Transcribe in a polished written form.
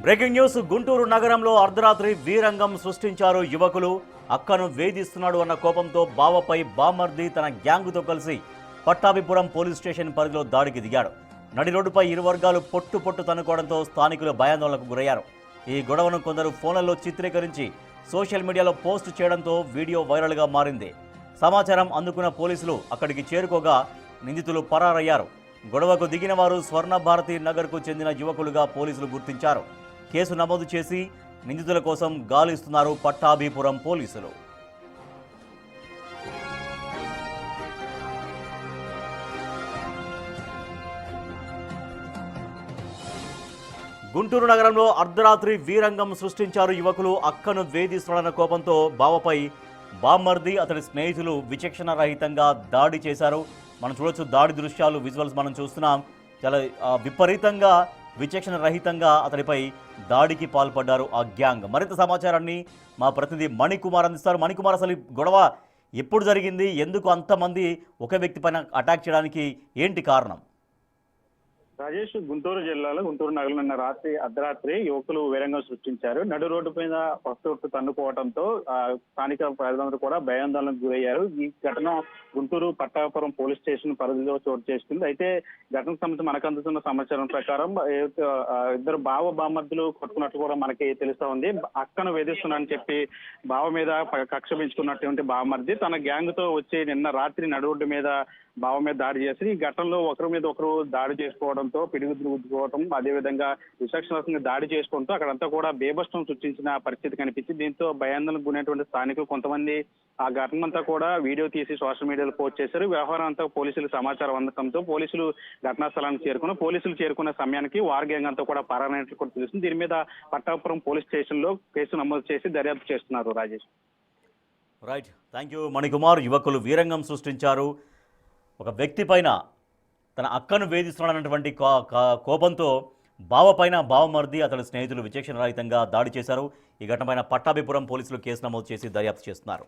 Breaking news. Guntur నగరంలో అర్ధరాత్రి వీరంగం సృష్టించారు యువకులు. అక్కను వేధిస్తున్నాడు అన్న కోపంతో బావపై బామర్ది తన గ్యాంగుతో కలిసి పట్టాభిపురం పోలీస్ స్టేషన్ పరిధిలో దాడికి దిగాడు. నడి రోడ్డుపై ఇరు వర్గాలు పొట్టు తన్నుకోవడంతో స్థానికులు భయాందోళనకు గురయ్యారు. ఈ గొడవను కొందరు ఫోన్లలో చిత్రీకరించి సోషల్ మీడియాలో పోస్ట్ చేయడంతో వీడియో వైరల్గా మారింది. సమాచారం అందుకున్న పోలీసులు అక్కడికి చేరుకోగా నిందితులు పరారయ్యారు. గొడవకు దిగిన వారు స్వర్ణ భారతి నగర్కు చెందిన యువకులుగా పోలీసులు గుర్తించారు. కేసు నమోదు చేసి నిందితుల కోసం గాలిస్తున్నారు పట్టాభిపురం పోలీసులు. గుంటూరు నగరంలో అర్ధరాత్రి వీరంగం సృష్టించారు యువకులు. అక్కను వేధిస్తున్నాడన్న కోపంతో బావపై బామ్మర్ది అతడి స్నేహితులు విచక్షణ రహితంగా దాడి చేశారు. మనం చూడొచ్చు దాడి దృశ్యాలు, విజువల్స్ మనం చూస్తున్నాం. చాలా విపరీతంగా విచక్షణ రహితంగా అతడిపై దాడికి పాల్పడ్డారు ఆ గ్యాంగ్. మరింత సమాచారాన్ని మా ప్రతినిధి మణికుమార్ అందిస్తారు. మణికుమార్, అసలు గొడవ ఎప్పుడు జరిగింది? ఎందుకు అంతమంది ఒక వ్యక్తి పైన అటాక్ చేయడానికి ఏంటి కారణం? రాజేష్, గుంటూరు జిల్లాలో గుంటూరు నగరంలో నిన్న అర్ధరాత్రి యువకులు వీరంగం సృష్టించారు. నడు రోడ్డు పైన వస్తువులు తన్నుకోవడంతో స్థానిక ప్రజలందరూ కూడా భయాందోళనకు గురయ్యారు. ఈ ఘటన గుంటూరు పట్టాపురం పోలీస్ స్టేషన్ పరిధిలో చోటు చేసుకుంది. అయితే ఘటనకు సంబంధించి మనకు అందుతున్న సమాచారం ప్రకారం ఇద్దరు బామర్దులు కొట్టుకున్నట్లు కూడా మనకి తెలుస్తా ఉంది. అక్కను వేధిస్తున్నానని చెప్పి బావ మీద కక్ష పెంచుకున్నటువంటి బామర్ది తన గ్యాంగ్ తో వచ్చి నిన్న రాత్రి నడు రోడ్డు మీద బావ మీద దాడి చేసి ఈ ఘటనలో ఒకరి మీద ఒకరు దాడి చేసుకోవడంతో పిడుగులు గుద్దుకోవడం, అదేవిధంగా విచక్షణాత్మకంగా దాడి చేసుకోవడంతో అక్కడంతా కూడా బీభత్సం సృష్టించిన పరిస్థితి కనిపించింది. దీంతో భయాందోళనకు గురైనటువంటి స్థానికులు కొంతమంది ఆ ఘటన అంతా కూడా వీడియో తీసి సోషల్ మీడియాలో పోస్ట్ చేశారు. వ్యవహారం అంతా పోలీసులకు సమాచారం అందడంతో పోలీసులు ఘటనా స్థలానికి చేరుకున్న సమయానికి వార్ గ్యాంగ్ అంతా కూడా పరారైనట్లు కూడా తెలుస్తుంది. దీని మీద పట్టాపురం పోలీస్ స్టేషన్ లో కేసు నమోదు చేసి దర్యాప్తు చేస్తున్నారు. Rajesh. Right, thank you Manikumar. యువకులు వీరంగం సృష్టించారు. ఒక వ్యక్తి పైన తన అక్కను వేధిస్తున్నాడన్నటువంటి కోపంతో బావపైన బావమర్ది అతని స్నేహితులు విచక్షణ రహితంగా దాడి చేశారు. ఈ ఘటనపైన పట్టాభిపురం పోలీసులు కేసు నమోదు చేసి దర్యాప్తు చేస్తున్నారు.